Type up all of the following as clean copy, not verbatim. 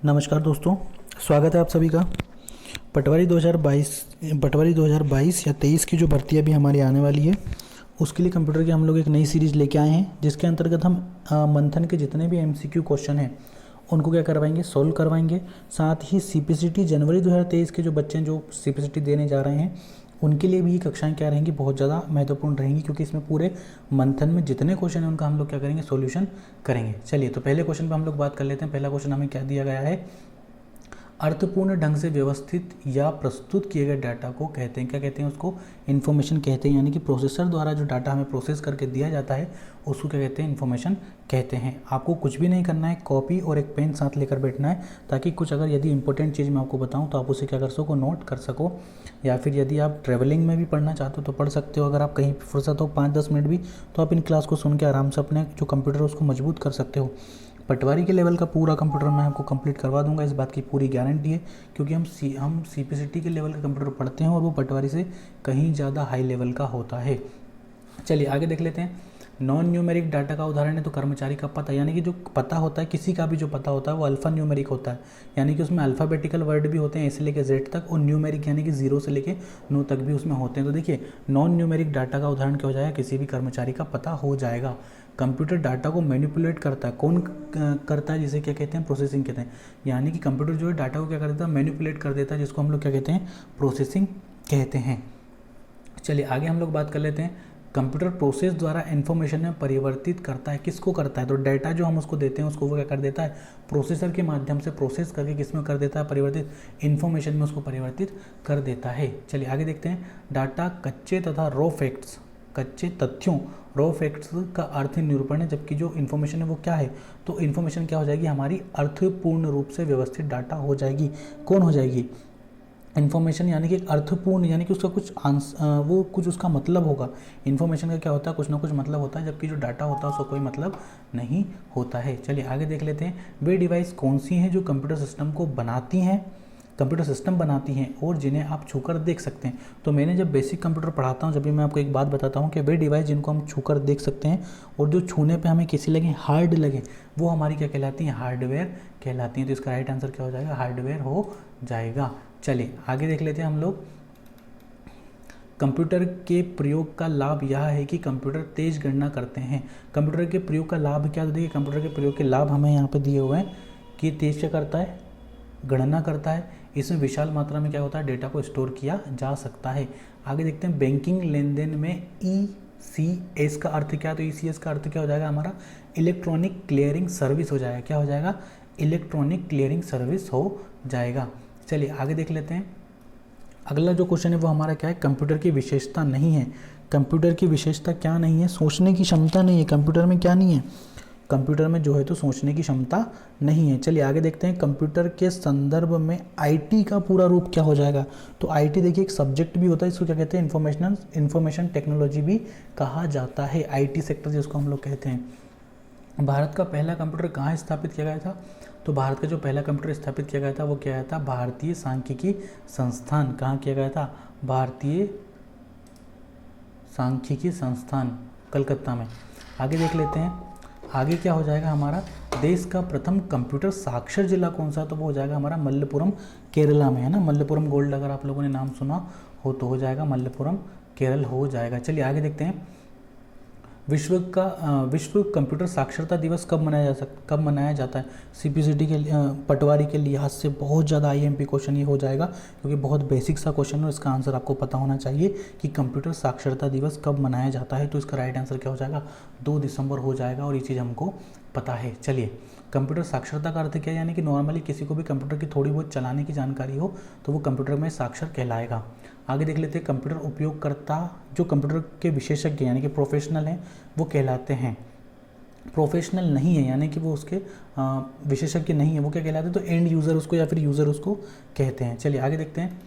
नमस्कार दोस्तों, स्वागत है आप सभी का। पटवारी 2022 या 23 की जो भर्ती अभी हमारी आने वाली है, उसके लिए कंप्यूटर की हम लोग एक नई सीरीज़ लेके आए हैं, जिसके अंतर्गत हम मंथन के जितने भी एमसीक्यू क्वेश्चन हैं उनको क्या करवाएंगे, सोल्व करवाएंगे। साथ ही सीपीसीटी जनवरी 2023 के जो बच्चे हैं जो सीपीसीटी देने जा रहे हैं, उनके लिए भी ये कक्षाएं क्या रहेंगी, बहुत ज़्यादा महत्वपूर्ण रहेंगी, क्योंकि इसमें पूरे मंथन में जितने क्वेश्चन हैं उनका हम लोग क्या करेंगे, सॉल्यूशन करेंगे। चलिए, तो पहले क्वेश्चन पे हम लोग बात कर लेते हैं। पहला क्वेश्चन हमें क्या दिया गया है, अर्थपूर्ण ढंग से व्यवस्थित या प्रस्तुत किए गए डाटा को कहते हैं, क्या कहते हैं, उसको इन्फॉर्मेशन कहते हैं। यानी कि प्रोसेसर द्वारा जो डाटा हमें प्रोसेस करके दिया जाता है उसको क्या कहते हैं, इन्फॉर्मेशन कहते हैं। आपको कुछ भी नहीं करना है, कॉपी और एक पेन साथ लेकर बैठना है, ताकि कुछ अगर यदि इंपॉर्टेंट चीज़ मैं आपको बताऊं तो आप उसे क्या कर सको, नोट कर सको। या फिर यदि आप ट्रैवलिंग में भी पढ़ना चाहते हो तो पढ़ सकते हो। अगर आप कहीं फुर्सत हो 5-10 मिनट भी, तो आप इन क्लास को सुन के आराम से अपने जो कंप्यूटर है उसको मजबूत कर सकते हो। पटवारी के लेवल का पूरा कंप्यूटर मैं आपको कंप्लीट करवा दूंगा, इस बात की पूरी गारंटी है, क्योंकि हम सीपीसीटी के लेवल का कंप्यूटर पढ़ते हैं और वो पटवारी से कहीं ज़्यादा हाई लेवल का होता है। चलिए आगे देख लेते हैं। नॉन न्यूमेरिक डाटा का उदाहरण है तो कर्मचारी का पता, यानी कि जो पता होता है, किसी का भी जो पता होता है वो अल्फ़ा न्यूमेरिक होता है, यानी कि उसमें अल्फ़ाबेटिकल वर्ड भी होते हैं ए से लेकर जेड तक, और न्यूमेरिक यानी कि 0 से लेकर 9 तक भी उसमें होते हैं। तो देखिए, नॉन न्यूमेरिक डाटा का उदाहरण क्या हो जाएगा, किसी भी कर्मचारी का पता हो जाएगा। कंप्यूटर डाटा को मैनिपुलेट करता है, कौन करता है, जिसे क्या कहते हैं, प्रोसेसिंग कहते हैं। यानी कि कंप्यूटर जो है डाटा को क्या कर देता है, मैनिपुलेट कर देता है, जिसको हम लोग क्या कहते हैं, प्रोसेसिंग कहते हैं। चलिए आगे हम लोग बात कर लेते हैं। कंप्यूटर प्रोसेस द्वारा इन्फॉर्मेशन में परिवर्तित करता है, किसको करता है, तो डाटा जो हम उसको देते हैं उसको वो क्या कर देता है, प्रोसेसर के माध्यम से प्रोसेस करके किस में कर देता है, परिवर्तित, इन्फॉर्मेशन में उसको परिवर्तित कर देता है। चलिए आगे देखते हैं। डाटा कच्चे तथा रॉ फैक्ट्स, कच्चे तथ्यों, रॉ फैक्ट्स का अर्थ निरूपण है, जबकि जो इन्फॉर्मेशन है वो क्या है, तो इन्फॉर्मेशन क्या हो जाएगी, हमारी अर्थपूर्ण रूप से व्यवस्थित डाटा हो जाएगी। कौन हो जाएगी, इन्फॉर्मेशन, यानी कि अर्थपूर्ण, यानी कि उसका कुछ वो कुछ उसका मतलब होगा। इन्फॉर्मेशन का क्या होता है, कुछ ना कुछ मतलब होता है, जबकि जो डाटा होता है उसका कोई मतलब नहीं होता है। चलिए आगे देख लेते हैं। वे डिवाइस कौन सी हैं जो कंप्यूटर सिस्टम को बनाती हैं, कंप्यूटर सिस्टम बनाती हैं और जिन्हें आप छूकर देख सकते हैं। तो मैंने जब बेसिक कंप्यूटर पढ़ाता हूँ, जब भी मैं आपको एक बात बताता हूँ कि वे डिवाइस जिनको हम छूकर देख सकते हैं और जो छूने पे हमें कैसी लगे, हार्ड लगे, वो हमारी क्या कहलाती हैं, हार्डवेयर कहलाती हैं। तो इसका राइट आंसर क्या हो जाएगा, हार्डवेयर हो जाएगा। चलिए आगे देख लेते हैं हम लोग। कंप्यूटर के प्रयोग का लाभ यह है कि कंप्यूटर तेज गणना करते हैं। कंप्यूटर के प्रयोग का लाभ क्या, तो देखिए कंप्यूटर के प्रयोग के लाभ हमें यहाँ पे दिए हुए हैं कि तेज क्या करता है, गणना करता है। इसमें विशाल मात्रा में क्या होता है, डेटा को स्टोर किया जा सकता है। आगे देखते हैं। बैंकिंग लेन देन में ECS का अर्थ क्या, तो ECS का अर्थ क्या हो जाएगा, हमारा इलेक्ट्रॉनिक क्लियरिंग सर्विस हो जाएगा। क्या हो जाएगा, इलेक्ट्रॉनिक क्लियरिंग सर्विस हो जाएगा। चलिए आगे देख लेते हैं। अगला जो क्वेश्चन है वो हमारा क्या है, कंप्यूटर की विशेषता नहीं है। कंप्यूटर की विशेषता क्या नहीं है, सोचने की क्षमता नहीं है। कंप्यूटर में क्या नहीं है, कंप्यूटर में जो है तो सोचने की क्षमता नहीं है। चलिए आगे देखते हैं। कंप्यूटर के संदर्भ में IT का पूरा रूप क्या हो जाएगा, तो IT देखिए एक सब्जेक्ट भी होता है, इसको क्या कहते हैं, इंफॉर्मेशन टेक्नोलॉजी भी कहा जाता है, IT सेक्टर जिसको हम लोग कहते हैं। भारत का पहला कंप्यूटर कहाँ स्थापित किया गया था, तो भारत का जो पहला कंप्यूटर स्थापित किया गया था वो क्या था, भारतीय सांख्यिकी संस्थान। कहाँ किया गया था, भारतीय सांख्यिकी संस्थान, कलकत्ता में। आगे देख लेते हैं। आगे क्या हो जाएगा हमारा, देश का प्रथम कंप्यूटर साक्षर जिला कौन सा, तो वो हो जाएगा हमारा मल्लपुरम, केरला में, है ना। मल्लपुरम गोल्ड अगर आप लोगों ने नाम सुना हो तो हो जाएगा मल्लपुरम, केरल हो जाएगा। चलिए आगे देखते हैं। विश्व कंप्यूटर साक्षरता दिवस कब मनाया जाता है। सीपीसीटी के पटवारी के लिहाज से बहुत ज़्यादा IMP क्वेश्चन ये हो जाएगा, क्योंकि बहुत बेसिक सा क्वेश्चन है, इसका आंसर आपको पता होना चाहिए कि कंप्यूटर साक्षरता दिवस कब मनाया जाता है। तो इसका राइट आंसर क्या हो जाएगा, 2 दिसंबर हो जाएगा, और ये चीज़ हमको पता है। चलिए, कंप्यूटर साक्षरता का अर्थ क्या है, यानी कि नॉर्मली किसी को भी कंप्यूटर की थोड़ी बहुत चलाने की जानकारी हो तो वो कंप्यूटर में साक्षर कहलाएगा। आगे देख लेते हैं। कंप्यूटर उपयोगकर्ता जो कंप्यूटर के विशेषज्ञ यानी कि प्रोफेशनल हैं वो कहलाते हैं। प्रोफेशनल नहीं है यानी कि वो उसके विशेषज्ञ नहीं है, वो क्या कहलाते हैं, तो एंड यूज़र उसको या फिर यूज़र उसको कहते हैं। चलिए आगे देखते हैं।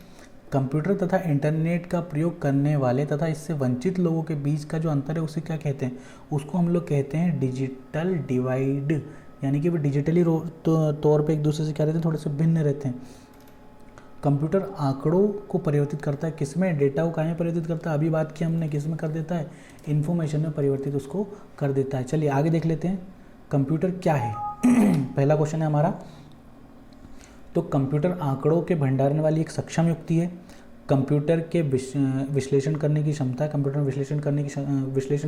कंप्यूटर तथा इंटरनेट का प्रयोग करने वाले तथा इससे वंचित लोगों के बीच का जो अंतर है उसे क्या कहते हैं, उसको हम लोग कहते हैं डिजिटल डिवाइड, यानी कि वो डिजिटली तौर पे एक दूसरे से क्या रहते हैं, थोड़े से भिन्न रहते हैं। कंप्यूटर आंकड़ों को परिवर्तित करता है, किसमें, डेटा को कहाँ में परिवर्तित करता है, अभी बात की हमने, किसमें कर देता है, इन्फॉर्मेशन में परिवर्तित उसको कर देता है। चलिए आगे देख लेते हैं। कंप्यूटर क्या है पहला क्वेश्चन है हमारा, तो कंप्यूटर आंकड़ों के भंडारण वाली एक सक्षम युक्ति है, कंप्यूटर के विश्लेषण करने की क्षमता है, कंप्यूटर विश्लेषण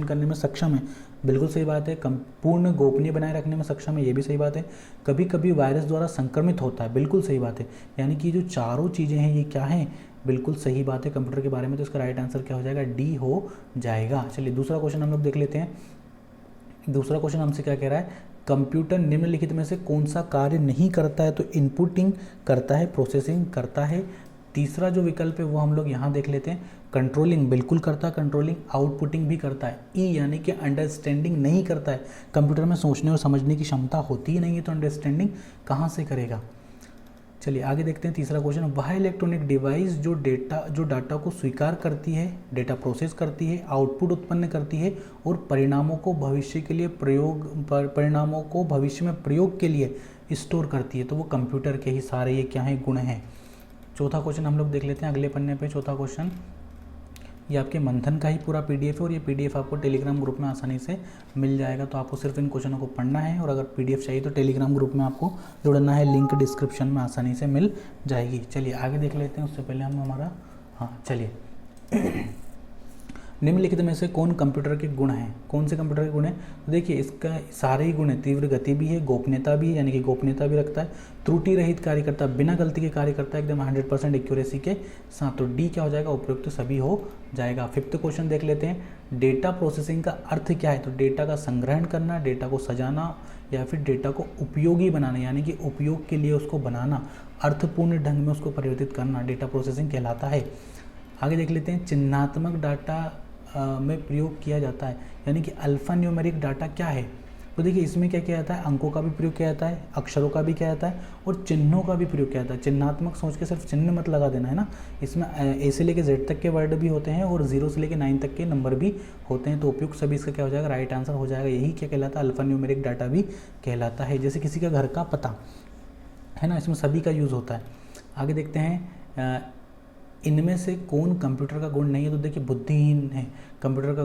करने में सक्षम है, बिल्कुल सही बात है। पूर्ण गोपनीय बनाए रखने में सक्षम है, ये भी सही बात है। कभी कभी वायरस द्वारा संक्रमित होता है, बिल्कुल सही बात है। यानी कि जो चारों चीज़ें हैं ये क्या हैं, बिल्कुल सही बात है कंप्यूटर के बारे में। तो इसका राइट आंसर क्या हो जाएगा, डी हो जाएगा। चलिए दूसरा क्वेश्चन हम लोग देख लेते हैं। दूसरा क्वेश्चन हमसे क्या कह रहा है, कंप्यूटर निम्नलिखित में से कौन सा कार्य नहीं करता है, तो इनपुटिंग करता है, प्रोसेसिंग करता है। तीसरा जो विकल्प है वो हम लोग यहाँ देख लेते हैं, कंट्रोलिंग बिल्कुल करता है, कंट्रोलिंग आउटपुटिंग भी करता है। ई यानी कि अंडरस्टैंडिंग नहीं करता है, कंप्यूटर में सोचने और समझने की क्षमता होती ही नहीं है, तो अंडरस्टैंडिंग कहाँ से करेगा। चलिए आगे देखते हैं तीसरा क्वेश्चन, वह इलेक्ट्रॉनिक डिवाइस जो डाटा को स्वीकार करती है, डेटा प्रोसेस करती है, आउटपुट उत्पन्न करती है और परिणामों को भविष्य में प्रयोग के लिए स्टोर करती है, तो वो कंप्यूटर के ही सारे ये क्या है, गुण हैं। चौथा क्वेश्चन हम लोग देख लेते हैं अगले पन्ने पे। चौथा क्वेश्चन ये आपके मंथन का ही पूरा पीडीएफ है और ये पीडीएफ आपको टेलीग्राम ग्रुप में आसानी से मिल जाएगा। तो आपको सिर्फ इन क्वेश्चनों को पढ़ना है और अगर पीडीएफ चाहिए तो टेलीग्राम ग्रुप में आपको जुड़ना है, लिंक डिस्क्रिप्शन में आसानी से मिल जाएगी। चलिए आगे देख लेते हैं, उससे पहले हम चलिए निम्नलिखित में से कौन कंप्यूटर के गुण हैं, कौन से कंप्यूटर के गुण हैं, तो देखिए इसका सारे ही गुण है। तीव्र गति भी है, गोपनीयता भी है, यानी कि गोपनीयता भी रखता है, त्रुटि रहित कार्य करता है, बिना गलती के कार्य करता है, एकदम 100% एक्यूरेसी के साथ। तो डी क्या हो जाएगा, उपयुक्त सभी हो जाएगा। फिफ्थ क्वेश्चन देख लेते हैं, डेटा प्रोसेसिंग का अर्थ क्या है, तो डेटा का संग्रहण करना, डेटा को सजाना या फिर डेटा को उपयोगी बनाना, यानी कि उपयोग के लिए उसको बनाना, अर्थपूर्ण ढंग में उसको परिवर्तित करना, डेटा प्रोसेसिंग कहलाता है। आगे देख लेते हैं, चिन्हात्मक डाटा में प्रयोग किया जाता है, यानी कि अल्फा न्यूमेरिक डाटा क्या है, तो देखिए इसमें क्या किया जाता है, अंकों का भी प्रयोग किया जाता है, अक्षरों का भी किया जाता है और चिन्हों का भी प्रयोग किया जाता है। चिन्हात्मक सोच के सिर्फ चिन्ह मत लगा देना है ना, इसमें ए से लेके जेड तक के वर्ड भी होते हैं और 0 से लेके 9 तक के नंबर भी होते हैं। तो उपयुक्त सभी इसका क्या हो जाएगा, राइट आंसर हो जाएगा। यही क्या कहलाता है, अल्फा न्यूमेरिक डाटा भी कहलाता है। जैसे किसी का घर का पता है ना, इसमें सभी का यूज़ होता है। आगे देखते हैं, इनमें से कौन कंप्यूटर का गुण नहीं है, तो देखिए बुद्धिहीन है, कंप्यूटर का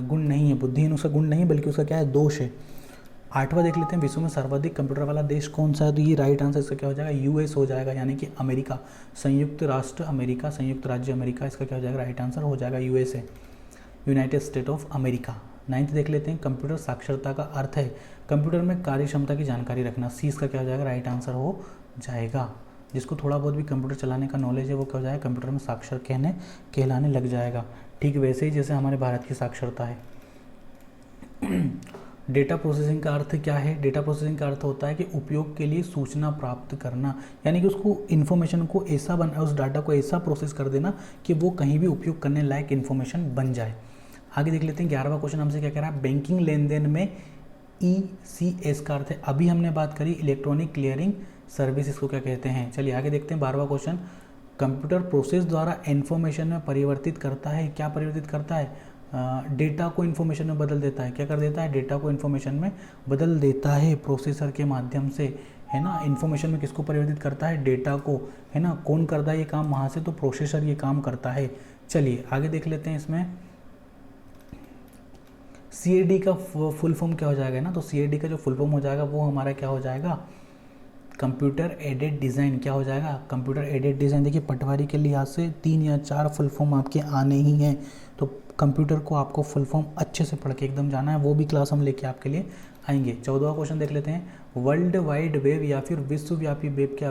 गुण नहीं है, बुद्धिहीन उसका गुण नहीं बल्कि उसका क्या है, दोष है। आठवां देख लेते हैं, विश्व में सर्वाधिक कंप्यूटर वाला देश कौन सा है, तो ये राइट आंसर इसका क्या हो जाएगा, यूएस हो जाएगा, यानी कि अमेरिका, संयुक्त राष्ट्र अमेरिका, संयुक्त राज्य अमेरिका, इसका क्या हो जाएगा, राइट आंसर हो जाएगा USA, United state of America. 9th देख लेते हैं, कंप्यूटर साक्षरता का अर्थ है कंप्यूटर में कार्य क्षमता की जानकारी रखना, सी इसका क्या हो जाएगा, राइट आंसर हो जाएगा। जिसको थोड़ा बहुत भी कंप्यूटर चलाने का नॉलेज है वो क्या हो जाएगा, कंप्यूटर में साक्षर कहलाने लग जाएगा। ठीक वैसे ही जैसे हमारे भारत की साक्षरता है। डेटा प्रोसेसिंग का अर्थ क्या है, डेटा प्रोसेसिंग का अर्थ होता है कि उपयोग के लिए सूचना प्राप्त करना, यानी कि उसको इन्फॉर्मेशन को ऐसा उस डाटा को ऐसा प्रोसेस कर देना कि वो कहीं भी उपयोग करने लायक इन्फॉर्मेशन बन जाए। आगे देख लेते हैं 11वां क्वेश्चन हमसे क्या कह रहा है, बैंकिंग लेन देन में ECS का अर्थ है, अभी हमने बात करी इलेक्ट्रॉनिक क्लियरिंग सर्विस, इसको क्या कहते हैं। चलिए आगे देखते हैं 12वां क्वेश्चन, कंप्यूटर प्रोसेस द्वारा इन्फॉर्मेशन में परिवर्तित करता है, क्या परिवर्तित करता है, डेटा को इन्फॉर्मेशन में बदल देता है, क्या कर देता है, डेटा को इन्फॉर्मेशन में बदल देता है प्रोसेसर के माध्यम से, है ना। इन्फॉर्मेशन में किसको परिवर्तित करता है, डेटा को, है ना। कौन करता है ये काम वहाँ से, तो प्रोसेसर ये काम करता है। चलिए आगे देख लेते हैं, इसमें CAD का फुल फॉर्म क्या हो जाएगा ना, तो CAD का जो फुल फॉर्म हो जाएगा वो हमारा क्या हो जाएगा, कंप्यूटर एडेड डिज़ाइन, क्या हो जाएगा, कंप्यूटर एडेड डिज़ाइन। देखिए पटवारी के लिहाज से 3 या 4 फुल फॉर्म आपके आने ही हैं, तो कंप्यूटर को आपको फुल फॉर्म अच्छे से पढ़ के एकदम जाना है, वो भी क्लास हम लेके आपके लिए आएंगे। 14वां क्वेश्चन देख लेते हैं, वर्ल्ड वाइड वेब या फिर विश्वव्यापी वेब के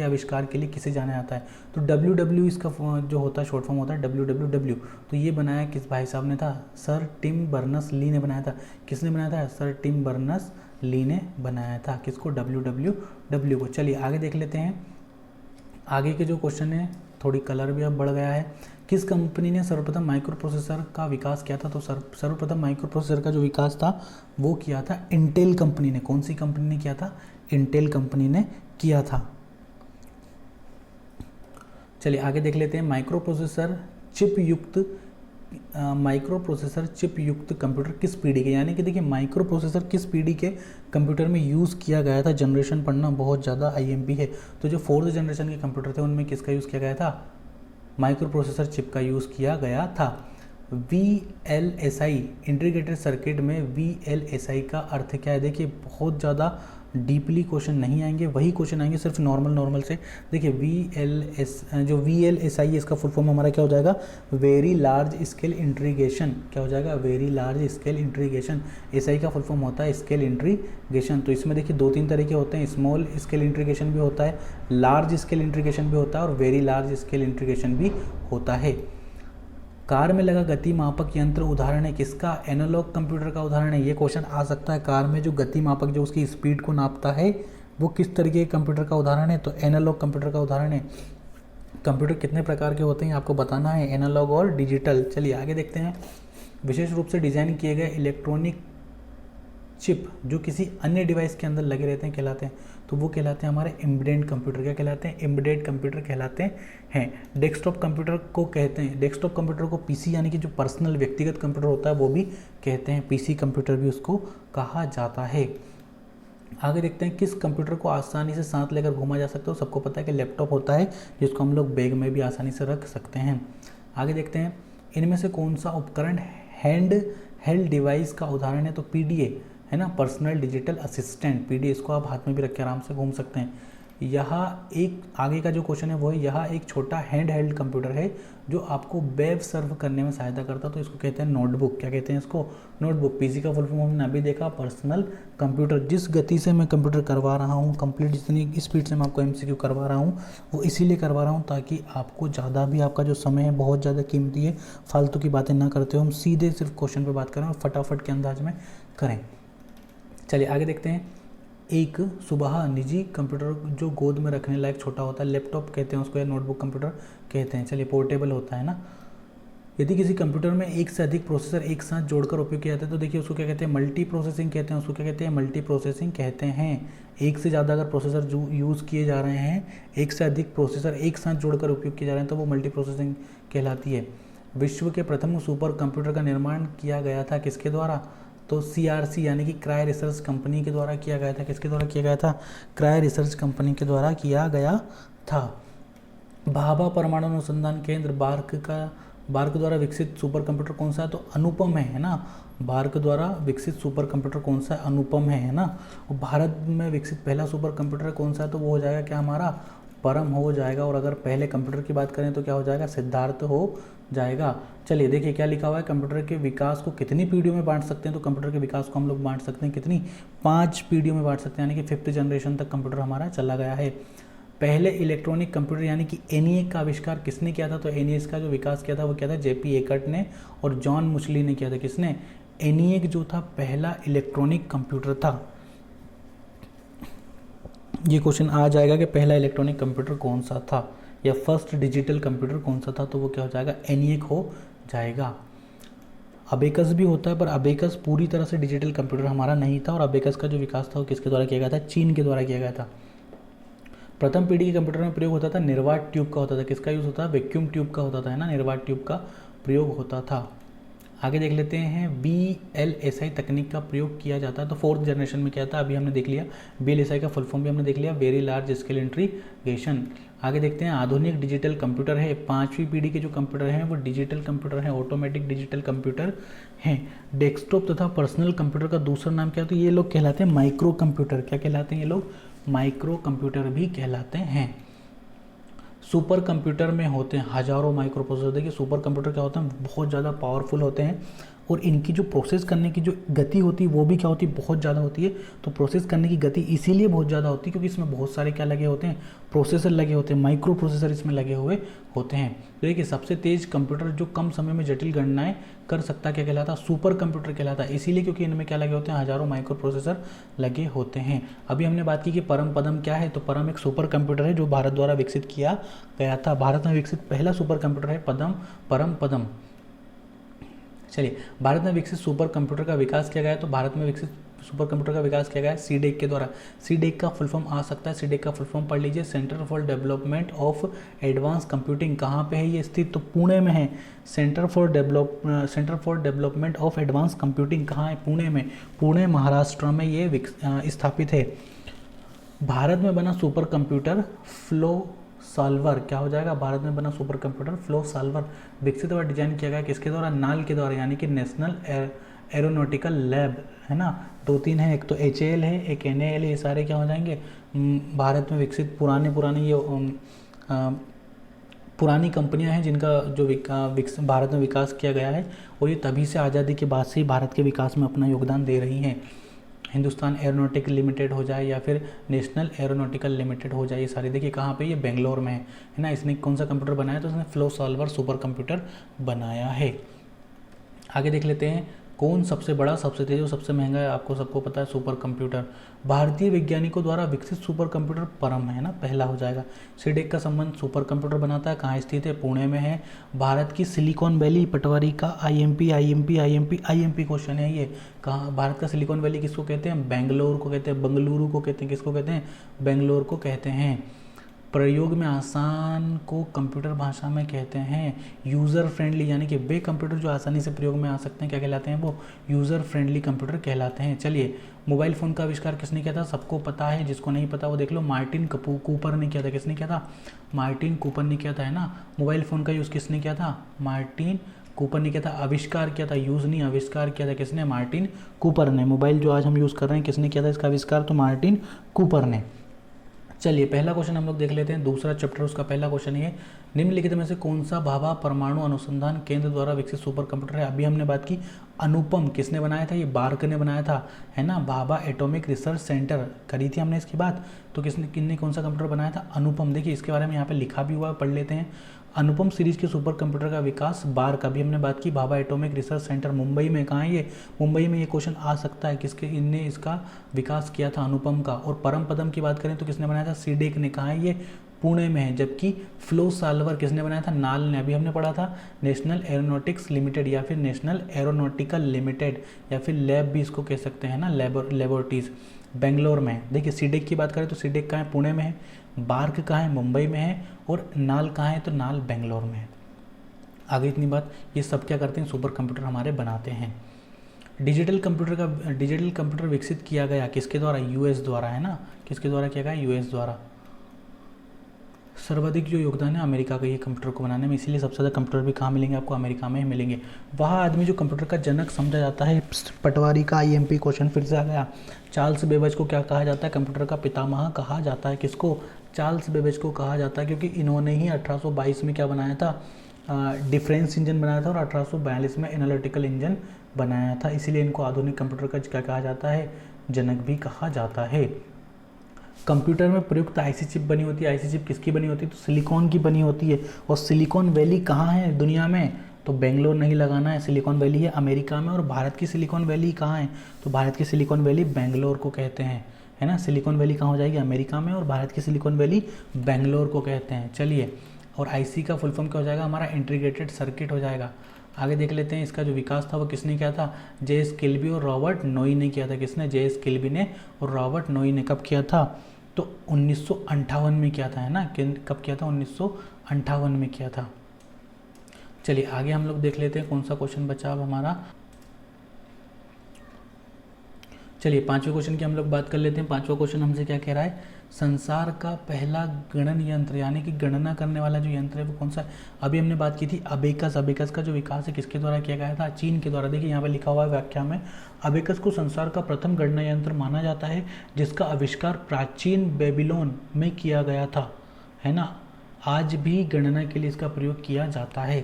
आविष्कार के लिए किसे जाना जाता है, तो WW इसका जो होता है शॉर्ट फॉर्म होता है WWW। तो ये बनाया किस भाई साहब ने था, सर टिम बर्नस ली ने बनाया था। किसने बनाया था, सर टिम बर्नस ली ने बनाया था, किसको, WWW को। चलिए आगे देख लेते हैं, आगे के जो क्वेश्चन है थोड़ी कलर भी अब बढ़ गया है। किस कंपनी ने सर्वप्रथम माइक्रो प्रोसेसर का विकास किया था, तो सर्वप्रथम माइक्रो प्रोसेसर का जो विकास था वो किया था इंटेल कंपनी ने। कौन सी कंपनी ने किया था, इंटेल कंपनी ने किया था। चलिए आगे देख लेते हैं, माइक्रो प्रोसेसर चिप युक्त कंप्यूटर किस पीढ़ी के, यानी कि देखिए माइक्रो प्रोसेसर किस पीढ़ी के कंप्यूटर में यूज़ किया गया था। जनरेशन पढ़ना बहुत ज़्यादा IMP है, तो जो 4th जनरेशन के कंप्यूटर थे उनमें किसका यूज़ किया गया था, माइक्रो प्रोसेसर चिप का यूज़ किया गया था। VLSI इंटीग्रेटेड सर्किट में VLSI का अर्थ क्या है? देखिए बहुत ज़्यादा डीपली क्वेश्चन नहीं आएंगे, वही क्वेश्चन आएंगे सिर्फ नॉर्मल से। देखिए जो VLSI है इसका फुल फॉर्म हमारा क्या हो जाएगा? Very large scale integration. क्या हो जाएगा? Very large scale integration. SI का फुल फॉर्म होता है स्केल इंटीग्रेशन। तो इसमें देखिए 2-3 तरह के होते हैं, स्मॉल स्केल इंटीग्रेशन भी होता है, लार्ज स्केल इंटीग्रेशन भी होता है और वेरी लार्ज स्केल इंटीग्रेशन भी होता है। कार में लगा गति मापक यंत्र उदाहरण है किसका? एनालॉग कंप्यूटर का उदाहरण है। ये क्वेश्चन आ सकता है, कार में जो गति मापक जो उसकी स्पीड को नापता है वो किस तरीके के कंप्यूटर का उदाहरण है? तो एनालॉग कंप्यूटर का उदाहरण है। कंप्यूटर कितने प्रकार के होते हैं आपको बताना है, एनालॉग और डिजिटल। चलिए आगे देखते हैं। विशेष रूप से डिजाइन किए गए इलेक्ट्रॉनिक चिप जो किसी अन्य डिवाइस के अंदर लगे रहते हैं कहलाते हैं, तो वो कहलाते हैं हमारे एम्बेडेड कंप्यूटर। क्या कहलाते हैं? एम्बेडेड कंप्यूटर कहलाते हैं। डेस्कटॉप कंप्यूटर को कहते हैं, डेस्कटॉप कंप्यूटर को पीसी यानी कि जो पर्सनल व्यक्तिगत कंप्यूटर होता है वो भी कहते हैं, पीसी कंप्यूटर भी उसको कहा जाता है। आगे देखते हैं किस कंप्यूटर को आसानी से साथ लेकर घूमा जा सकता है? तो सबको पता है कि लैपटॉप होता है जिसको हम लोग बैग में भी आसानी से रख सकते हैं। आगे देखते हैं इनमें से कौन सा उपकरण हैंड हेल्ड डिवाइस का उदाहरण है? तो PDA है ना, पर्सनल डिजिटल असिस्टेंट। PDA इसको आप हाथ में भी रख के आराम से घूम सकते हैं। यहाँ एक आगे का जो क्वेश्चन है वो है, यहाँ एक छोटा हैंड हेल्ड कंप्यूटर है जो आपको वेब सर्व करने में सहायता करता है, तो इसको कहते हैं नोटबुक। क्या कहते हैं इसको? नोटबुक। पीसी का फुल फॉर्म हमने अभी देखा, पर्सनल कंप्यूटर। जिस गति से मैं कंप्यूटर करवा रहा हूँ, कंप्लीट जितनी स्पीड से मैं आपको MCQ करवा रहा हूँ वो इसीलिए करवा रहा हूँ ताकि आपको ज़्यादा भी, आपका जो समय है बहुत ज़्यादा कीमती है, फालतू की बातें ना करते हो, हम सीधे सिर्फ क्वेश्चन पर बात करें और फटाफट के अंदाज में करें। चलिए आगे देखते हैं। एक सुबह निजी कंप्यूटर जो गोद में रखने लायक छोटा होता है, लैपटॉप कहते हैं उसको या नोटबुक कंप्यूटर कहते हैं। चलिए पोर्टेबल होता है ना। यदि किसी कंप्यूटर में एक से अधिक प्रोसेसर एक साथ जोड़कर उपयोग किया जाता है तो देखिए उसको क्या कहते हैं? मल्टी प्रोसेसिंग कहते हैं। उसको क्या कहते हैं? मल्टी प्रोसेसिंग कहते हैं। एक से ज़्यादा अगर प्रोसेसर जो यूज़ किए जा रहे हैं, एक से अधिक प्रोसेसर एक साथ जोड़कर उपयोग किए जा रहे हैं तो वो मल्टी प्रोसेसिंग कहलाती है। विश्व के प्रथम सुपर कंप्यूटर का निर्माण किया गया था किसके द्वारा? तो CRC यानी कि क्राय रिसर्च कंपनी के द्वारा किया गया था। किसके द्वारा किया गया था? क्राय रिसर्च कंपनी के द्वारा किया गया था। भाभा परमाणु अनुसंधान केंद्र बार्क द्वारा विकसित सुपर कंप्यूटर कौन सा है? तो अनुपम है ना। बार्क द्वारा विकसित सुपर कंप्यूटर कौन सा है? अनुपम है ना। और भारत में विकसित पहला सुपर कंप्यूटर कौन सा है? तो वो हो जाएगा क्या हमारा? परम हो जाएगा। और अगर पहले कंप्यूटर की बात करें तो क्या हो जाएगा? सिद्धार्थ हो जाएगा। चलिए देखिए क्या लिखा हुआ है, कंप्यूटर के विकास को कितनी पीढ़ियों में बांट सकते हैं? तो कंप्यूटर के विकास को हम लोग बांट सकते हैं कितनी? 5 पीढ़ियों में बांट सकते हैं, यानी कि 5th जनरेशन तक कंप्यूटर हमारा चला गया है। पहले इलेक्ट्रॉनिक कंप्यूटर यानी कि ENIAC का आविष्कार किसने किया था? तो ENIAC का जो विकास किया था वो क्या था? JP एकर्ट ने और जॉन मुसली ने किया था। किसने? ENIAC जो था पहला इलेक्ट्रॉनिक कंप्यूटर था। ये क्वेश्चन आ जाएगा कि पहला इलेक्ट्रॉनिक कंप्यूटर कौन सा था या फर्स्ट डिजिटल कंप्यूटर कौन सा था, तो वो क्या हो जाएगा? ENIAC हो जाएगा। अबेकस भी होता है पर अबेकस पूरी तरह से डिजिटल कंप्यूटर हमारा नहीं था और अबेकस का जो विकास था वो किसके द्वारा किया गया था? चीन के द्वारा किया गया था। प्रथम पीढ़ी के कंप्यूटर में प्रयोग होता था निर्वात ट्यूब का होता था। किसका यूज़ होता है? वैक्यूम ट्यूब का होता था, है ना, निर्वात ट्यूब का प्रयोग होता था। आगे देख लेते हैं। VLSI तकनीक का प्रयोग किया जाता है तो 4th जनरेशन में क्या था? अभी हमने देख लिया। VLSI का फुल फॉर्म भी हमने देख लिया, वेरी लार्ज स्केल इंटीग्रेशन। आगे देखते हैं। आधुनिक डिजिटल कंप्यूटर है, 5वीं पीढ़ी के जो कंप्यूटर हैं वो डिजिटल कंप्यूटर हैं, ऑटोमेटिक डिजिटल कंप्यूटर हैं। डेस्कटॉप तथा पर्सनल कंप्यूटर का दूसरा नाम क्या है? तो ये लोग कहलाते हैं माइक्रो कंप्यूटर। क्या कहलाते हैं ये लोग? माइक्रो कंप्यूटर भी कहलाते हैं। सुपर कंप्यूटर में होते हैं हजारों माइक्रो प्रोसेसर। देखिए सुपर कंप्यूटर क्या होता है? बहुत ज़्यादा पावरफुल होते हैं और इनकी जो प्रोसेस करने की जो गति होती है वो भी क्या होती है? बहुत ज़्यादा होती है। तो प्रोसेस करने की गति इसीलिए बहुत ज़्यादा होती है क्योंकि इसमें बहुत सारे क्या लगे होते हैं? प्रोसेसर लगे होते हैं, माइक्रो प्रोसेसर इसमें लगे हुए होते हैं। तो देखिए सबसे तेज कंप्यूटर जो कम समय में जटिल गणनाएं कर सकता क्या कहलाता? सुपर कंप्यूटर कहलाता है। इसीलिए क्योंकि इनमें क्या लगे होते हैं? हजारों माइक्रो प्रोसेसर लगे होते हैं। अभी हमने बात की कि परम पदम क्या है? तो परम एक सुपर कंप्यूटर है जो भारत द्वारा विकसित किया गया था। भारत में विकसित पहला सुपर कंप्यूटर है परम पदम। चलिए भारत में विकसित सुपर कंप्यूटर का विकास किया गया है तो भारत में विकसित सुपर कंप्यूटर का विकास किया गया है CDEC के द्वारा। CDEC का फुल फॉर्म आ सकता है, CDEC का फुल फॉर्म पढ़ लीजिए, centre for development of advance computing. कहाँ पे है ये स्थित? तो पुणे में है। Centre for development of advance computing कहाँ है? पुणे में। पुणे महाराष्ट्र में ये स्थापित है। भारत में बना सुपर कंप्यूटर सॉल्वर क्या हो जाएगा, भारत में बना सुपर कंप्यूटर फ्लो सॉल्वर विकसित और डिजाइन किया गया किसके द्वारा, नाल के द्वारा, यानी कि नेशनल एरोनॉटिकल लैब, है ना। 2-3 है, एक तो HAL है, एक NAL है, ये सारे क्या हो जाएंगे, भारत में विकसित पुराने ये पुरानी कंपनियां हैं जिनका जो भारत में विकास किया गया है, और ये तभी से आज़ादी के बाद से ही भारत के विकास में अपना योगदान दे रही हैं। हिंदुस्तान एरोनॉटिकल लिमिटेड हो जाए या फिर नेशनल एरोनॉटिकल लिमिटेड हो जाए, ये सारी देखिए कहाँ पे, ये बेंगलोर में है ना। इसने कौन सा कंप्यूटर बनाया, तो इसने फ्लो सॉल्वर सुपर कंप्यूटर बनाया है। आगे देख लेते हैं, कौन सबसे बड़ा, सबसे तेज और सबसे महंगा है, आपको सबको पता है सुपर कंप्यूटर। भारतीय वैज्ञानिकों द्वारा विकसित सुपर कंप्यूटर परम है ना, पहला हो जाएगा। सीडेक का संबंध सुपर कंप्यूटर बनाता है, कहाँ स्थित है, पुणे में है। भारत की सिलिकॉन वैली, पटवारी का IMP क्वेश्चन है ये, कहाँ भारत का सिलिकॉन वैली किसको कहते हैं, बेंगलोर को कहते हैं, बंगलुरु को कहते हैं, किसको कहते हैं, बेंगलोर को कहते हैं। प्रयोग में आसान को कंप्यूटर भाषा में कहते हैं यूज़र फ्रेंडली, यानी कि वे कंप्यूटर जो आसानी से प्रयोग में आ सकते हैं क्या कहलाते हैं, वो यूज़र फ्रेंडली कंप्यूटर कहलाते हैं। चलिए, मोबाइल फ़ोन का आविष्कार किसने किया था, सबको पता है, जिसको नहीं पता वो देख लो, मार्टिन कूपर ने किया था। किसने किया था, मार्टिन कूपर ने किया था, है ना। मोबाइल फ़ोन का यूज़ किसने किया था, मार्टिन कूपर ने किया था। आविष्कार किया था, यूज़ नहीं, आविष्कार किया था किसने, मार्टिन कूपर ने। मोबाइल जो आज हम यूज़ कर रहे हैं किसने किया था इसका आविष्कार, तो मार्टिन कूपर ने। चलिए, पहला क्वेश्चन हम लोग देख लेते हैं, दूसरा चैप्टर उसका पहला क्वेश्चन ये, निम्नलिखित में से कौन सा भाभा परमाणु अनुसंधान केंद्र द्वारा विकसित सुपर कंप्यूटर है। अभी हमने बात की अनुपम, किसने बनाया था, ये बार्क ने बनाया था, है ना। भाभा एटॉमिक रिसर्च सेंटर करी थी हमने इसकी बात, तो किसने कौन सा कंप्यूटर बनाया था, अनुपम। देखिए इसके बारे में यहाँ पे लिखा भी हुआ है, पढ़ लेते हैं। अनुपम सीरीज के सुपर कंप्यूटर का विकास बार्क, अभी हमने बात की, Bhabha atomic research centre Mumbai में, कहाँ है ये, मुंबई में। ये क्वेश्चन आ सकता है, किसके, इनने इसका विकास किया था, अनुपम का। और परम पदम की बात करें तो किसने बनाया था, सीडेक ने, कहाँ है ये, पुणे में है। जबकि फ्लो सॉल्वर किसने बनाया था, नाल ने, अभी हमने पढ़ा था, नेशनल एरोनॉटिक्स लिमिटेड या फिर नेशनल एरोनॉटिकल लिमिटेड या फिर लैब भी इसको कह सकते हैं ना, लेबोरेटरीज, बेंगलोर में। देखिए सीडेक की बात करें तो सीडेक कहाँ है, पुणे में है। बार्क कहाँ है, मुंबई में है। और नाल कहाँ है, तो नाल बेंगलोर में है। आगे इतनी बात, ये सब क्या करते हैं, सुपर कंप्यूटर हमारे बनाते हैं। डिजिटल कंप्यूटर विकसित किया गया किसके द्वारा, US द्वारा, है ना। किसके द्वारा किया गया, US द्वारा। सर्वाधिक जो योगदान है अमेरिका का ये कंप्यूटर को बनाने में, इसीलिए सबसे ज़्यादा कंप्यूटर भी कहाँ मिलेंगे आपको, अमेरिका में ही मिलेंगे। वह आदमी जो कंप्यूटर का जनक समझा जाता है, पटवारी का IMP क्वेश्चन फिर से आ गया। चार्ल्स बेबेज को क्या कहा जाता है, कंप्यूटर का पितामह कहा जाता है। किसको, चार्ल्स बेबेज को कहा जाता है, क्योंकि इन्होंने ही 1822 में क्या बनाया था, डिफरेंस इंजन बनाया था, और 1842 में एनालिटिकल इंजन बनाया था। इसीलिए इनको आधुनिक कंप्यूटर का क्या कहा जाता है, जनक भी कहा जाता है। कंप्यूटर में प्रयुक्त IC चिप बनी होती है, IC चिप किसकी बनी होती है, तो सिलिकॉन की बनी होती है। और सिलिकॉन वैली कहाँ है दुनिया में, तो बेंगलोर नहीं लगाना है, सिलिकॉन वैली है अमेरिका में। और भारत की सिलिकॉन वैली कहाँ है, तो भारत की सिलिकॉन वैली बेंगलोर को कहते हैं, है ना। सिलिकॉन वैली कहाँ हो जाएगी, अमेरिका में, और भारत की सिलिकॉन वैली बेंगलोर को कहते हैं। चलिए, और IC का फुल फॉर्म क्या हो जाएगा हमारा, इंटीग्रेटेड सर्किट हो जाएगा। आगे देख लेते हैं, इसका जो विकास था वो किसने किया था, JS किल्बी और रॉबर्ट नोई ने किया था। किसने, JS किल्बी ने और रॉबर्ट नोई ने। कब किया था, तो 1958 में किया था, है ना। कब किया था, 1958 में किया था। चलिए आगे हम लोग देख लेते हैं कौन सा क्वेश्चन बचा अब हमारा। चलिए पांचवें क्वेश्चन की हम लोग बात कर लेते हैं। पांचवा क्वेश्चन हमसे क्या कह रहा है, संसार का पहला गणन यंत्र, यानी कि गणना करने वाला जो यंत्र है वो कौन सा है। अभी हमने बात की थी अबेकस। अबेकस का जो विकास है किसके द्वारा किया गया था, चीन के द्वारा। देखिए यहाँ पे लिखा हुआ है व्याख्या में, अबेकस को संसार का प्रथम गणना यंत्र माना जाता है, जिसका आविष्कार प्राचीन बेबीलोन में किया गया था, है ना। आज भी गणना के लिए इसका प्रयोग किया जाता है।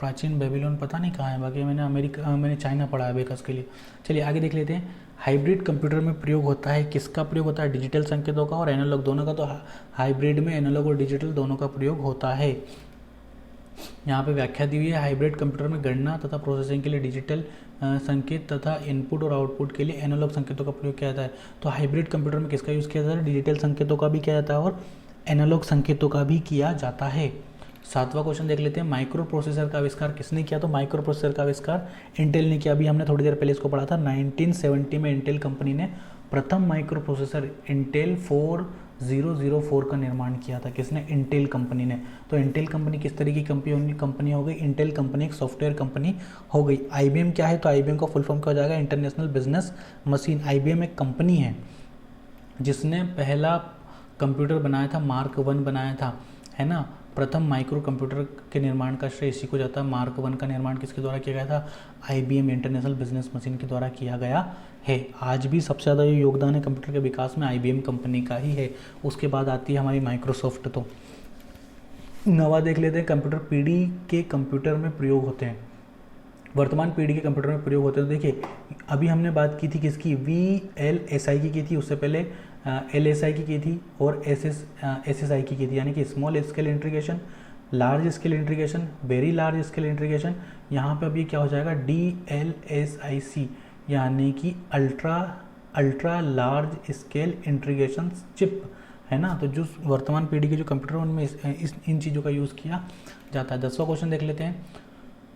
प्राचीन बेबीलोन पता नहीं कहाँ है, बाकी मैंने चाइना पढ़ा है अबेकस के लिए। चलिए आगे देख लेते हैं। हाइब्रिड कंप्यूटर में प्रयोग होता है, किसका प्रयोग होता है, डिजिटल संकेतों का और एनालॉग दोनों का। तो हाइब्रिड में एनालॉग और डिजिटल दोनों का प्रयोग होता है। यहाँ पे व्याख्या दी हुई है, हाइब्रिड कंप्यूटर में गणना तथा प्रोसेसिंग के लिए डिजिटल संकेत तथा इनपुट और आउटपुट के लिए एनालॉग संकेतों का प्रयोग किया जाता है। तो हाइब्रिड कंप्यूटर में किसका यूज़ किया जाता है, डिजिटल संकेतों का भी किया जाता है और एनालॉग संकेतों का भी किया जाता है। सातवां क्वेश्चन देख लेते हैं, माइक्रो प्रोसेसर का आविष्कार किसने किया। तो माइक्रो प्रोसेसर का आविष्कार इंटेल ने किया। अभी हमने थोड़ी देर पहले इसको पढ़ा था, 1970 में इंटेल कंपनी ने प्रथम माइक्रो प्रोसेसर इंटेल 4004 का निर्माण किया था। किसने, इंटेल कंपनी ने। तो इंटेल कंपनी किस तरह की कंपनी हो गई, इंटेल कंपनी एक सॉफ्टवेयर कंपनी हो गई। IBM क्या है, तो IBM का फुल फॉर्म क्या हो जाएगा, इंटरनेशनल बिजनेस मशीन। IBM एक कंपनी है जिसने पहला कंप्यूटर बनाया था, मार्क 1 बनाया था, है ना। प्रथम माइक्रो कंप्यूटर के निर्माण का श्रेय इसी को जाता है। मार्क 1 का निर्माण किसके द्वारा किया गया था? IBM इंटरनेशनल बिजनेस मशीन के द्वारा किया गया है। आज भी सबसे ज़्यादा जो योगदान है कंप्यूटर के विकास में IBM कंपनी का ही है। उसके बाद आती है हमारी माइक्रोसॉफ्ट। तो नवा देख लेते हैं, कंप्यूटर पीढ़ी के कंप्यूटर में प्रयोग होते हैं, वर्तमान पीढ़ी के कंप्यूटर में प्रयोग होते हैं। तो देखिए अभी हमने बात की थी किसकी? VLSI की थी, उससे पहले LSI की थी और SSI की थी, यानी कि small scale integration, large scale integration, very large scale integration. यहाँ पे अभी क्या हो जाएगा? DLSIC यानी कि ultra large scale integration chip, है ना। तो जो वर्तमान पीढ़ी के जो कंप्यूटर उनमें इन चीज़ों का यूज़ किया जाता है। 10वां क्वेश्चन देख लेते हैं,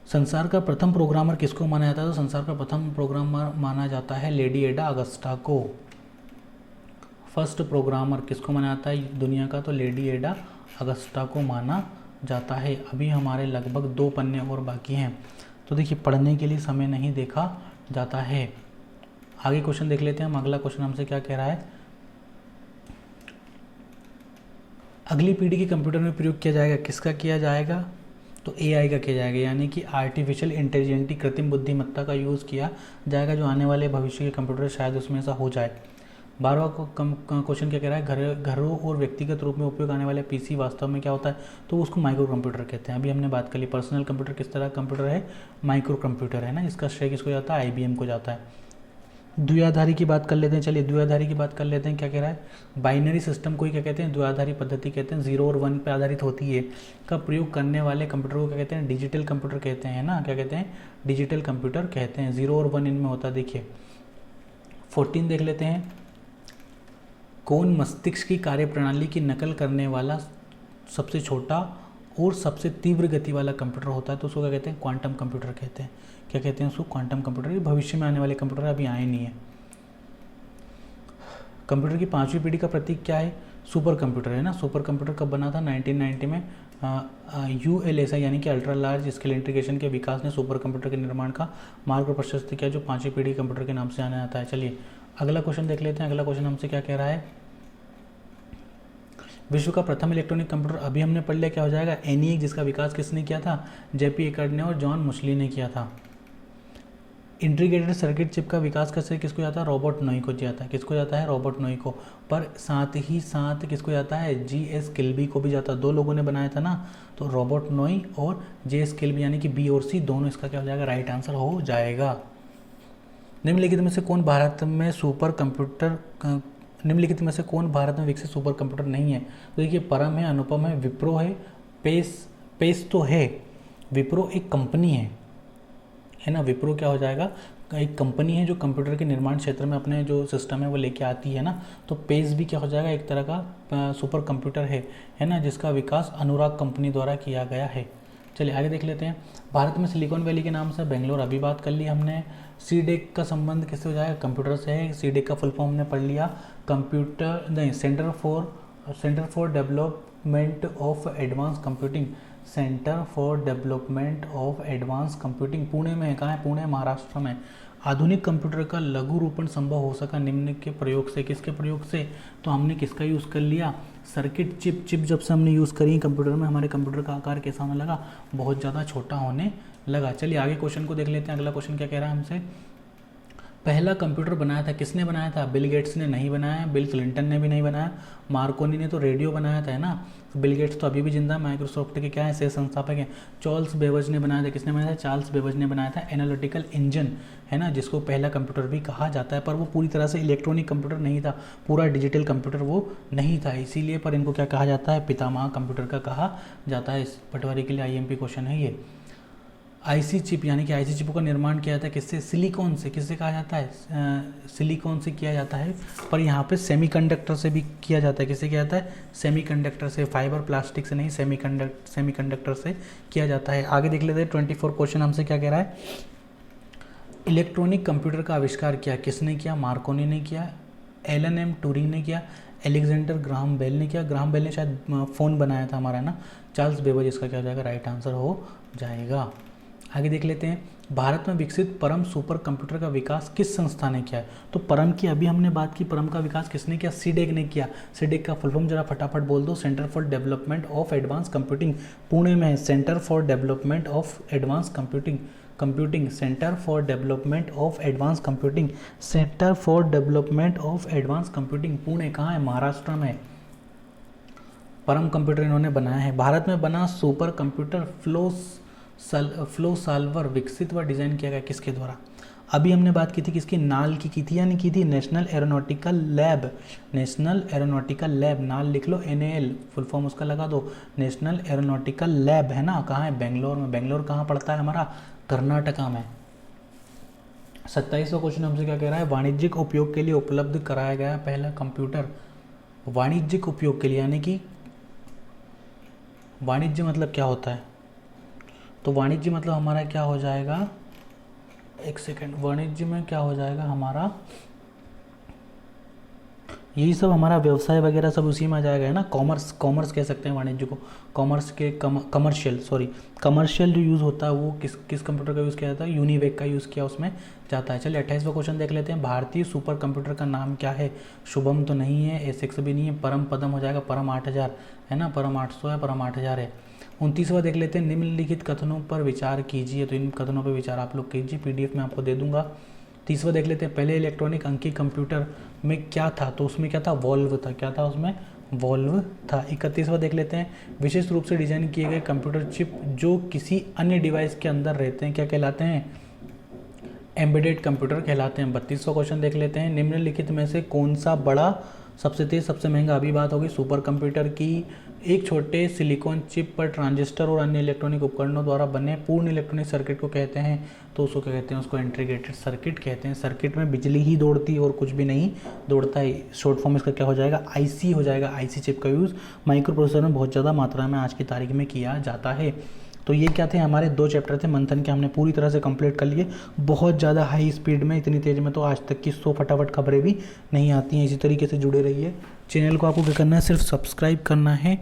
संसार का प्रथम प्रोग्रामर किसको माना जाता है? तो संसार का प्रथम प्रोग्रामर माना जाता है लेडी एडा अगस्टा को। फर्स्ट प्रोग्रामर किसको माना जाता है दुनिया का? तो लेडी एडा अगस्टा को माना जाता है। अभी हमारे लगभग 2 पन्ने और बाकी हैं, तो देखिए पढ़ने के लिए समय नहीं देखा जाता है। आगे क्वेश्चन देख लेते हैं हम। अगला क्वेश्चन हमसे क्या कह रहा है? अगली पीढ़ी के कंप्यूटर में प्रयोग किया जाएगा, किसका किया जाएगा? तो AI का किया जाएगा, यानी कि आर्टिफिशियल इंटेलिजेंस, कृत्रिम बुद्धिमत्ता का यूज़ किया जाएगा। जो आने वाले भविष्य के कंप्यूटर शायद उसमें ऐसा हो जाए। 12वां क्वेश्चन क्या कह रहा है? घरों और व्यक्तिगत रूप में उपयोग आने वाले PC वास्तव में क्या होता है? तो उसको माइक्रो कंप्यूटर कहते हैं। अभी हमने बात कर ली पर्सनल कंप्यूटर किस तरह कंप्यूटर है? माइक्रो कंप्यूटर, है ना। इसका श्रेय किसको जाता है? IBM को जाता है। द्विआधारी की बात कर लेते हैं। चलिए द्विआधारी की बात कर लेते हैं। क्या कह रहा है? बाइनरी सिस्टम को ही क्या कहते हैं? द्विआधारी पद्धति कहते हैं। 0 और 1 पे आधारित होती है का प्रयोग करने वाले कंप्यूटर को क्या कहते हैं? डिजिटल कंप्यूटर कहते हैं ना। क्या कहते हैं? डिजिटल कंप्यूटर कहते हैं। 0 और 1 इनमें होता है। देखिए 14 देख लेते हैं, कौन मस्तिष्क की कार्यप्रणाली की नकल करने वाला सबसे छोटा और सबसे तीव्र गति वाला कंप्यूटर होता है? तो उसको क्या कहते हैं? क्वांटम कंप्यूटर कहते हैं। क्या कहते हैं उसको? Quantum computer. ये भविष्य में आने वाले कंप्यूटर अभी आए नहीं है। कंप्यूटर की 5वीं पीढ़ी का प्रतीक क्या है? सुपर कंप्यूटर, है ना। सुपर कंप्यूटर कब बना था? 1990 में। ULSI यानी कि अल्ट्रा लार्ज स्केल इंटीग्रेशन के विकास ने सुपर कंप्यूटर के निर्माण का मार्ग प्रशस्त किया, जो 5वीं पीढ़ी कंप्यूटर के नाम से जाना जाता है। चलिए अगला क्वेश्चन देख लेते हैं। अगला क्वेश्चन हमसे क्या कह रहा है? विश्व का प्रथम इलेक्ट्रॉनिक कंप्यूटर अभी हमने पढ़ लिया, क्या हो जाएगा? ENIAC, जिसका विकास किसने किया था? JP एकर्ड ने और जॉन मुस्ली ने किया था। इंटीग्रेटेड सर्किट चिप का विकास कैसे किसको जाता है? रॉबर्ट नोई को जाता है। किसको जाता है? रॉबर्ट नोई को। पर साथ ही साथ किसको जाता है? GS किल्बी को भी जाता है। 2 लोगों ने बनाया था ना, तो रॉबर्ट नोई और JS किल्बी, यानी कि B और C दोनों इसका क्या हो जाएगा? राइट आंसर हो जाएगा। निम्नलिखित में से कौन भारत में विकसित सुपर कंप्यूटर नहीं है? तो देखिए परम है, अनुपम है, विप्रो है, पेस तो है। विप्रो एक कंपनी है ना। विप्रो क्या हो जाएगा? एक कंपनी है जो कंप्यूटर के निर्माण क्षेत्र में अपने जो सिस्टम है वो लेके आती है ना। तो पेस भी क्या हो जाएगा? एक तरह का सुपर कंप्यूटर है ना, जिसका विकास अनुराग कंपनी द्वारा किया गया है। चलिए आगे देख लेते हैं। भारत में सिलिकॉन वैली के नाम से बेंगलोर, अभी बात कर ली हमने। CDEC का संबंध किससे हो जाएगा? कंप्यूटर से है। CDEC का फुल फॉर्म हमने पढ़ लिया, centre for development of advance computing. Centre for development of advance computing Pune में है। कहाँ है? पुणे, महाराष्ट्र में। आधुनिक कंप्यूटर का लघु रूपण संभव हो सका निम्न के प्रयोग से। किसके प्रयोग से? तो हमने किसका यूज़ कर लिया? सर्किट चिप जब से हमने यूज़ करी कंप्यूटर में, हमारे कंप्यूटर का आकार कैसा होने लगा? बहुत ज़्यादा छोटा होने लगा। चलिए आगे क्वेश्चन को देख लेते हैं। अगला क्वेश्चन क्या कह रहा है हमसे? पहला कंप्यूटर बनाया था किसने बनाया था? बिल गेट्स ने नहीं बनाया, बिल क्लिंटन ने भी नहीं बनाया, मार्कोनी ने तो रेडियो बनाया था, है ना। बिल गेट्स तो अभी भी जिंदा, माइक्रोसॉफ्ट के क्या है? सह संस्थापक हैं। चार्ल्स बेबज ने बनाया था। किसने बनाया था? चार्ल्स बेबज ने बनाया था एनालिटिकल इंजन, है ना, जिसको पहला कंप्यूटर भी कहा जाता है। पर वो पूरी तरह से इलेक्ट्रॉनिक कंप्यूटर नहीं था, पूरा डिजिटल कंप्यूटर वो नहीं था, इसीलिए पर इनको क्या कहा जाता है? पितामह कंप्यूटर का कहा जाता है। इस पटवारी के लिए IMP क्वेश्चन है ये। IC चिप, यानी कि IC चिपों का निर्माण किया जाता है किससे? सिलिकॉन से। किससे कहा जाता है? सिलिकॉन से किया जाता है, पर यहाँ पे सेमीकंडक्टर से भी किया जाता है। किससे किया जाता है? सेमीकंडक्टर से। फाइबर प्लास्टिक से नहीं, सेमीकंडक्टर से किया जाता है। आगे देख लेते हैं। 24 क्वेश्चन हमसे क्या कह रहा है? इलेक्ट्रॉनिक कंप्यूटर का आविष्कार किया किसने किया? मार्कोनी ने किया, एलन एम ट्यूरिंग ने किया, एलेक्जेंडर ग्राहम बेल ने किया। ग्राहम बेल ने शायद फ़ोन बनाया था हमारा ना। चार्ल्स बेबज इसका क्या हो जाएगा? राइट आंसर हो जाएगा। आगे देख लेते हैं। भारत में विकसित परम सुपर कंप्यूटर का विकास किस संस्था ने किया है? तो परम की अभी हमने बात की, परम का विकास किसने किया? सीडेक ने किया। सीडेक का फुल फॉर्म जरा फटाफट बोल दो। Centre for development of advance computing, Pune में है। Centre for development of advance computing, centre for development of advance computing, centre for development of advance computing, Pune कहाँ है? महाराष्ट्र में। परम कंप्यूटर इन्होंने बनाया है। भारत में बना सुपर कंप्यूटर फ्लो सॉल्वर विकसित व डिज़ाइन किया गया किसके द्वारा? अभी हमने बात की थी किसकी? नाल की थी या नहीं की थी? National aeronautical lab. National aeronautical lab, नाल लिख लो, NAL फुल फॉर्म उसका लगा दो। नेशनल एरोनॉटिकल लैब है ना, कहाँ है? बेंगलोर में। बेंगलोर कहाँ पड़ता है हमारा? कर्नाटका में। 27वां क्वेश्चन हमसे क्या कह रहा है? वाणिज्यिक उपयोग के लिए उपलब्ध कराया गया पहला कंप्यूटर। वाणिज्यिक उपयोग के लिए यानी कि वाणिज्य मतलब क्या होता है? तो वाणिज्य मतलब हमारा क्या हो जाएगा? एक सेकेंड, वाणिज्य में क्या हो जाएगा हमारा? यही सब हमारा व्यवसाय वगैरह सब उसी में आ जाएगा, है ना। कॉमर्स कह सकते हैं वाणिज्य को। कॉमर्स के कमर्शियल जो यूज़ होता है वो किस कंप्यूटर का यूज़ किया जाता है? यूनिवेक का यूज़ किया उसमें जाता है। चलिए 28वां क्वेश्चन देख लेते हैं। भारतीय सुपर कंप्यूटर का नाम क्या है? शुभम तो नहीं है, A6 भी नहीं है, परम पदम हो जाएगा, परम 8000 है ना, परम 800 है, परम 8000 है। 29वां देख लेते हैं। निम्नलिखित कथनों पर विचार कीजिए। तो इन कथनों पर विचार आप लोग कीजिए, PDF में आपको दे दूंगा। 30वां देख लेते हैं। पहले इलेक्ट्रॉनिक अंकीय कंप्यूटर में क्या था? तो उसमें क्या था? वॉल्व था। क्या था उसमें? वॉल्व था। 31वां देख लेते हैं। विशेष रूप से डिजाइन किए गए कंप्यूटर चिप जो किसी अन्य डिवाइस के अंदर रहते हैं क्या कहलाते हैं? एम्बेडेड कंप्यूटर कहलाते हैं। 32वां क्वेश्चन देख लेते हैं। निम्नलिखित में से कौन सा बड़ा, सबसे तेज, सबसे महंगा? अभी बात होगी सुपर कंप्यूटर की। एक छोटे सिलिकॉन चिप पर ट्रांजिस्टर और अन्य इलेक्ट्रॉनिक उपकरणों द्वारा बने पूर्ण इलेक्ट्रॉनिक सर्किट को कहते हैं। तो उसको क्या कहते हैं? उसको इंटीग्रेटेड सर्किट कहते हैं। सर्किट में बिजली ही दौड़ती है और कुछ भी नहीं दौड़ता है। शॉर्ट फॉर्म इसका क्या हो जाएगा? IC हो जाएगा। IC चिप का यूज़ माइक्रो प्रोसेसर में बहुत ज़्यादा मात्रा में आज की तारीख में किया जाता है। तो ये क्या थे? हमारे 2 चैप्टर थे मंथन के, हमने पूरी तरह से कंप्लीट कर लिए। बहुत ज़्यादा हाई स्पीड में, इतनी तेज़ में तो आज तक की 100 फटाफट खबरें भी नहीं आती हैं। इसी तरीके से जुड़े रहिए। चैनल को आपको क्या करना है? सिर्फ सब्सक्राइब करना है।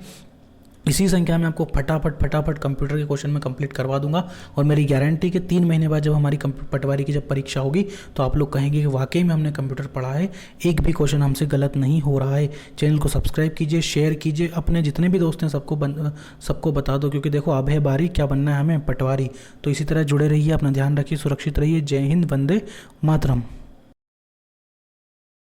इसी संख्या में आपको फटाफट कंप्यूटर के क्वेश्चन में कंप्लीट करवा दूंगा। और मेरी गारंटी कि 3 महीने बाद जब हमारी पटवारी की जब परीक्षा होगी तो आप लोग कहेंगे कि वाकई में हमने कंप्यूटर पढ़ा है, एक भी क्वेश्चन हमसे गलत नहीं हो रहा है। चैनल को सब्सक्राइब कीजिए, शेयर कीजिए, अपने जितने भी दोस्त हैं सबको बता दो, क्योंकि देखो अब है बारी, क्या बनना है हमें? पटवारी। तो इसी तरह जुड़े रहिए, अपना ध्यान रखिए, सुरक्षित रहिए। जय हिंद, वंदे मातरम।